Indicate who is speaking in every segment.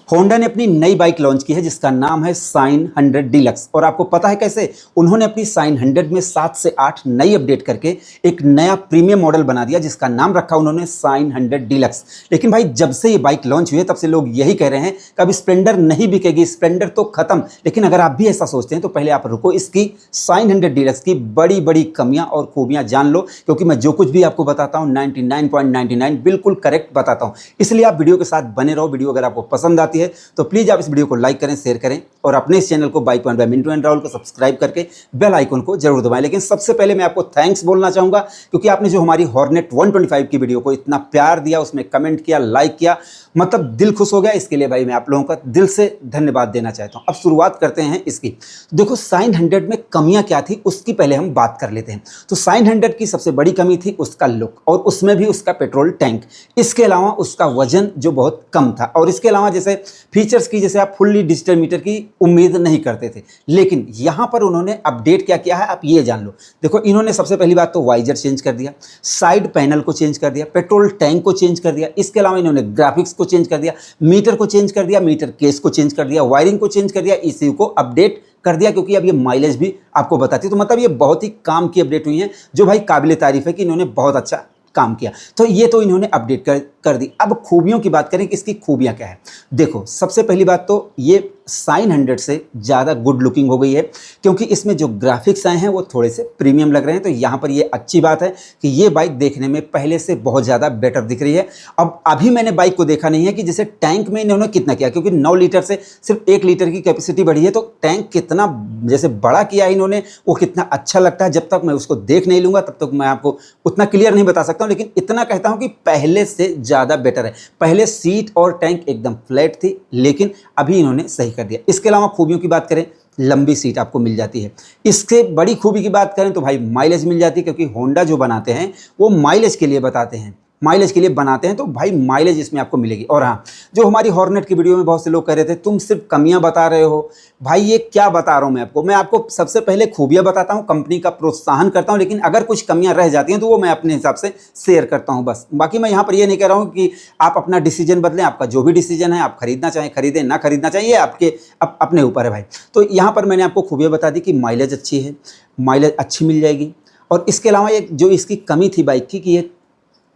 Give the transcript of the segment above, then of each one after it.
Speaker 1: Honda ने अपनी नई बाइक लॉन्च की है जिसका नाम है साइन 100 डीलक्स। और आपको पता है कैसे उन्होंने अपनी साइन 100 में 7 से 8 नई अपडेट करके एक नया प्रीमियम मॉडल बना दिया जिसका नाम रखा उन्होंने साइन 100 डीलक्स। लेकिन भाई जब से ये बाइक लॉन्च हुई है तब से लोग यही कह रहे हैं कि अब स्प्लेंडर नहीं बिकेगी, स्प्लेंडर तो खत्म। लेकिन अगर आप भी ऐसा सोचते हैं तो पहले आप रुको, इसकी साइन 100 डीलक्स की बड़ी बड़ी कमियां और खूबियां जान लो, क्योंकि मैं जो कुछ भी आपको बताता हूं 99.99 बिल्कुल करेक्ट बताता हूं। इसलिए आप वीडियो के साथ बने रहो। वीडियो अगर आपको पसंद आती है तो प्लीज आप इस वीडियो को लाइक करें, शेयर करें और अपने इस चैनल को bike point by Mintu and Rahul को सब्सक्राइब करके बेल आइकन को जरूर दबाएं। लेकिन सबसे पहले मैं आपको थैंक्स बोलना चाहूंगा क्योंकि आपने जो हमारी हॉर्नेट 125 की वीडियो को इतना प्यार दिया, उसमें कमेंट किया, लाइक किया, मतलब दिल खुश हो गया। इसके लिए भाई मैं आप लोगों का दिल से धन्यवाद देना चाहता हूं। अब शुरुआत करते हैं इसकी। देखो साइन 100 में कमियां क्या थी उसकी पहले हम बात कर लेते हैं। तो साइन 100 की सबसे बड़ी कमी थी उसका लुक और उसमें भी उसका पेट्रोल टैंक। इसके अलावा उसका वजन जो बहुत कम था और इसके अलावा जैसे फीचर्स की जैसे आप फुल्ली डिजिटल मीटर की उम्मीद नहीं करते थे। लेकिन यहां पर उन्होंने अपडेट क्या किया है आप ये जान लो। देखो इन्होंने सबसे पहली बात तो वाइजर चेंज कर दिया, साइड पैनल को चेंज कर दिया, पेट्रोल टैंक को चेंज कर दिया। इसके अलावा इन्होंने ग्राफिक्स को चेंज कर दिया, मीटर को चेंज कर दिया, मीटर केस को चेंज कर दिया, वायरिंग को चेंज कर दिया, ईसीयू को अपडेट कर दिया क्योंकि अब ये माइलेज भी आपको बताती है। तो मतलब ये बहुत ही काम की अपडेट हुई है जो भाई काबिले तारीफ है कि इन्होंने बहुत अच्छा काम किया। तो ये तो इन्होंने अपडेट कर दी। अब खूबियों की बात करें कि इसकी खूबियां क्या है। देखो सबसे पहली बात तो ये साइन 100 से ज़्यादा गुड लुकिंग हो गई है क्योंकि इसमें जो ग्राफिक्स आए हैं वो थोड़े से प्रीमियम लग रहे हैं। तो यहाँ पर ये अच्छी बात है कि ये बाइक देखने में पहले से बहुत ज़्यादा बेटर दिख रही है। अब अभी मैंने बाइक को देखा नहीं है कि जैसे टैंक में इन्होंने कितना किया, क्योंकि 9 लीटर से सिर्फ 1 लीटर की कैपेसिटी बढ़ी है। तो टैंक कितना जैसे बड़ा किया है इन्होंने वो कितना अच्छा लगता है। जब तक मैं उसको देख नहीं लूँगा तब तक मैं आपको उतना क्लियर नहीं बता सकता हूँ। लेकिन इतना कहता हूँ कि पहले से ज़्यादा बेटर है। पहले सीट और टैंक एकदम फ्लैट थी लेकिन अभी इन्होंने सही कर दिया। इसके अलावा खूबियों की बात करें, लंबी सीट आपको मिल जाती है। इससे बड़ी खूबी की बात करें तो भाई माइलेज मिल जाती है क्योंकि होंडा जो बनाते हैं वो माइलेज के लिए बताते हैं, माइलेज के लिए बनाते हैं। तो भाई माइलेज इसमें आपको मिलेगी। और हाँ, जो हमारी हॉर्नेट की वीडियो में बहुत से लोग कह रहे थे तुम सिर्फ कमियां बता रहे हो, भाई ये क्या बता रहा हूं मैं आपको सबसे पहले खूबियां बताता हूं, कंपनी का प्रोत्साहन करता हूं। लेकिन अगर कुछ कमियां रह जाती हैं तो वो मैं अपने हिसाब से शेयर करता हूं बस। बाकी मैं यहाँ पर ये नहीं कह रहा हूँ कि आप अपना डिसीजन बदलें। आपका जो भी डिसीजन है, आप खरीदना चाहें खरीदें, ना खरीदना चाहिए, आपके अपने ऊपर है भाई। तो यहाँ पर मैंने आपको खूबियाँ बता दी कि माइलेज अच्छी है, माइलेज अच्छी मिल जाएगी। और इसके अलावा एक जो इसकी कमी थी बाइक की कि ये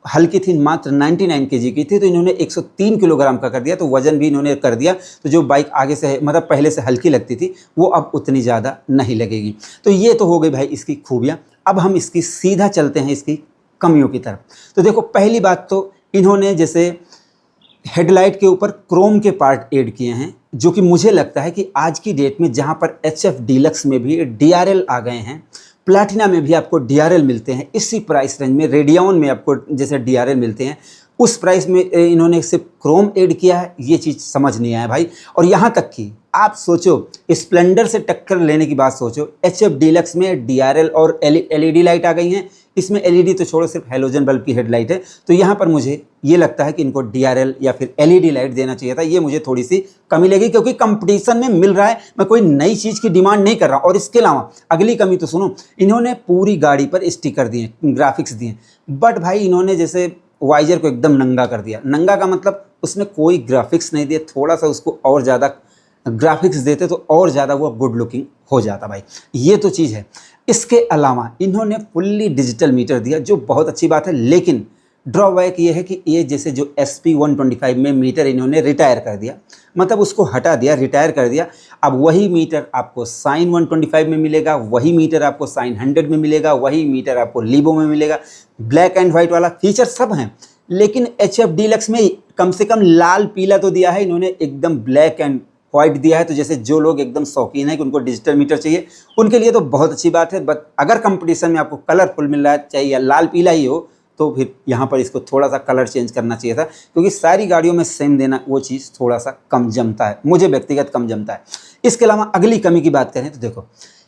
Speaker 1: हल्की थी, मात्र 99 केजी की थी। तो इन्होंने 103 किलोग्राम का कर दिया, तो वजन भी इन्होंने कर दिया। तो जो बाइक आगे से मतलब पहले से हल्की लगती थी वो अब उतनी ज़्यादा नहीं लगेगी। तो ये तो हो गई भाई इसकी खूबियाँ। अब हम इसकी सीधा चलते हैं इसकी कमियों की तरफ। तो देखो पहली बात तो इन्होंने जैसे हेडलाइट के ऊपर क्रोम के पार्ट ऐड किए हैं जो कि मुझे लगता है कि आज की डेट में जहाँ पर HF डीलक्स में भी DRL आ गए हैं, प्लैटिना में भी आपको DRL मिलते हैं, इसी प्राइस रेंज में रेडियन में आपको जैसे DRL मिलते हैं, उस प्राइस में इन्होंने सिर्फ क्रोम ऐड किया है। ये चीज़ समझ नहीं आया भाई। और यहाँ तक कि आप सोचो स्प्लेंडर से टक्कर लेने की बात सोचो, HF डीलक्स में DRL और LED लाइट आ गई हैं। इसमें LED तो छोड़ो, सिर्फ हेलोजन बल्ब की हेडलाइट है। तो यहाँ पर मुझे ये लगता है कि इनको DRL या फिर LED लाइट देना चाहिए था। ये मुझे थोड़ी सी कमी लगी क्योंकि कंपटीशन में मिल रहा है, मैं कोई नई चीज़ की डिमांड नहीं कर रहा। और इसके अलावा अगली कमी तो सुनो, इन्होंने पूरी गाड़ी पर स्टिकर दिए, ग्राफिक्स दिए, बट भाई इन्होंने जैसे वाइजर को एकदम नंगा कर दिया। नंगा का मतलब उसमें कोई ग्राफिक्स नहीं दिए। थोड़ा सा उसको और ज़्यादा ग्राफिक्स देते तो और ज़्यादा वो गुड लुकिंग हो जाता भाई। ये तो चीज़ है। इसके अलावा इन्होंने फुल्ली डिजिटल मीटर दिया जो बहुत अच्छी बात है। लेकिन ड्रॉबैक ये है कि ये जैसे जो SP 125 में मीटर इन्होंने रिटायर कर दिया, मतलब उसको हटा दिया, रिटायर कर दिया। अब वही मीटर आपको साइन 125 में मिलेगा, वही मीटर आपको साइन 100 में मिलेगा, वही मीटर आपको लीबो में मिलेगा। ब्लैक एंड वाइट वाला फीचर सब हैं। लेकिन HF डीलक्स में कम से कम लाल पीला तो दिया है इन्होंने, एकदम ब्लैक एंड वाइट दिया है। तो जैसे जो लोग एकदम शौकीन है कि उनको डिजिटल मीटर चाहिए उनके लिए तो बहुत अच्छी बात है। बट अगर कंपटीशन में आपको कलरफुल मिल रहा है, चाहे या लाल पीला ही हो, तो फिर यहाँ पर इसको थोड़ा सा कलर चेंज करना चाहिए था क्योंकि सारी गाड़ियों में सेम देना वो चीज़ थोड़ा सा कम जमता है, मुझे व्यक्तिगत कम जमता है। इसके अलावा अगली कमी की बात करें तो देखो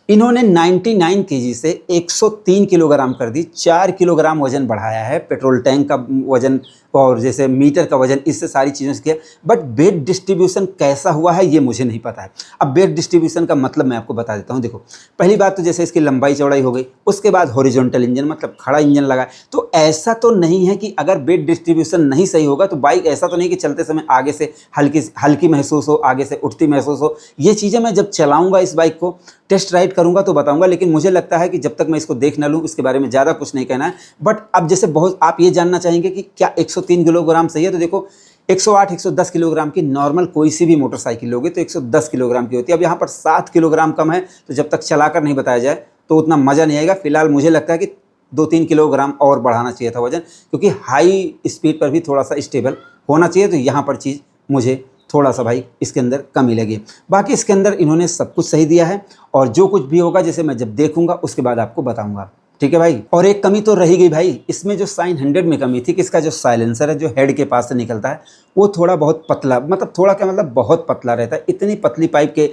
Speaker 1: इन्होंने 99 केजी से 103 किलोग्राम कर दी, 4 किलोग्राम वजन बढ़ाया है। पेट्रोल टैंक का वजन और जैसे मीटर का वजन, इससे सारी चीज़ों से किया, बट वेट डिस्ट्रीब्यूशन कैसा हुआ है ये मुझे नहीं पता है। अब वेट डिस्ट्रीब्यूशन का मतलब मैं आपको बता देता हूँ। देखो, पहली बात तो जैसे इसकी लंबाई चौड़ाई हो गई, उसके बाद हॉरिजॉन्टल इंजन मतलब खड़ा इंजन लगा है। तो ऐसा तो नहीं है कि अगर वेट डिस्ट्रीब्यूशन नहीं सही होगा तो बाइक ऐसा तो नहीं कि चलते समय आगे से हल्की महसूस हो, आगे से उठती महसूस हो। ये चीज़ें मैं जब चलाऊंगा इस बाइक को, टेस्ट राइड करूंगा तो बताऊंगा, लेकिन मुझे लगता है कि जब तक मैं इसको देख ना लूँ इसके बारे में ज़्यादा कुछ नहीं कहना है। बट अब जैसे बहुत आप ये जानना चाहेंगे कि क्या 103 किलोग्राम सही है, तो देखो 108 110 किलोग्राम की नॉर्मल कोई सी भी मोटरसाइकिल लोगे तो 110 किलोग्राम की होती है। अब यहाँ पर 7 किलोग्राम कम है, तो जब तक चलाकर नहीं बताया जाए तो उतना मज़ा नहीं आएगा। फिलहाल मुझे लगता है कि 2-3 किलोग्राम और बढ़ाना चाहिए था वजन, क्योंकि हाई स्पीड पर भी थोड़ा सा स्टेबल होना चाहिए। तो यहाँ पर चीज़ मुझे थोड़ा सा भाई इसके अंदर कमी लगी। बाकी इसके अंदर इन्होंने सब कुछ सही दिया है, और जो कुछ भी होगा जैसे मैं जब देखूंगा उसके बाद आपको बताऊंगा, ठीक है भाई। और एक कमी तो रही गई भाई, इसमें जो साइन 100 में कमी थी कि इसका जो साइलेंसर है जो हेड के पास से निकलता है वो थोड़ा बहुत पतला, मतलब थोड़ा क्या मतलब बहुत पतला रहता है। इतनी पतली पाइप के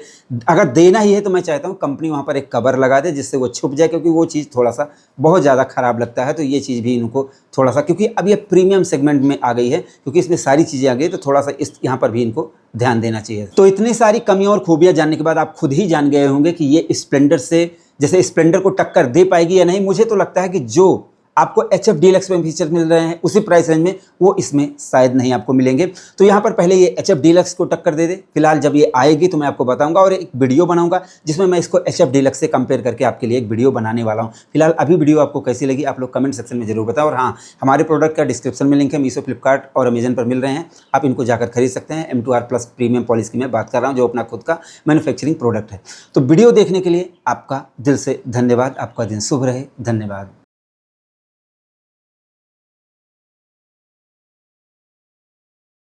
Speaker 1: अगर देना ही है तो मैं चाहता हूँ कंपनी वहाँ पर एक कवर लगा दे जिससे वो छुप जाए, क्योंकि वो चीज़ थोड़ा सा बहुत ज़्यादा ख़राब लगता है। तो ये चीज़ भी इनको थोड़ा सा, क्योंकि अब ये प्रीमियम सेगमेंट में आ गई है, क्योंकि इसमें सारी चीज़ें आ गई, तो थोड़ा सा इस यहाँ पर भी इनको ध्यान देना चाहिए। तो इतनी सारी कमियाँ और खूबियाँ जानने के बाद आप खुद ही जान गए होंगे कि ये स्प्लेंडर से जैसे स्प्लेंडर को टक्कर दे पाएगी या नहीं। मुझे तो लगता है कि जो आपको HF डीलक्स में फीचर मिल रहे हैं उसी प्राइस रेंज में वो इसमें शायद नहीं आपको मिलेंगे। तो यहाँ पर पहले ये HF डीलक्स को टक्कर दे दे। फिलहाल जब ये आएगी तो मैं आपको बताऊंगा और एक वीडियो बनाऊंगा जिसमें मैं इसको HF डीलक्स से कंपेयर करके आपके लिए एक वीडियो बनाने वाला हूँ। फिलहाल अभी वीडियो आपको कैसी लगी आप लोग कमेंट सेक्शन में जरूर बताओ। और हाँ, हमारे प्रोडक्ट का डिस्क्रिप्शन में लिंक है, मीशो, फ्लिपकार्ट और अमेजन पर मिल रहे हैं, आप इनको जाकर खरीद सकते हैं। M2R+ प्रीमियम पॉलिश की मैं बात कर रहा हूँ, जो अपना खुद का मैन्युफैक्चरिंग प्रोडक्ट है। तो वीडियो देखने के लिए आपका दिल से धन्यवाद। आपका दिन शुभ रहे। धन्यवाद।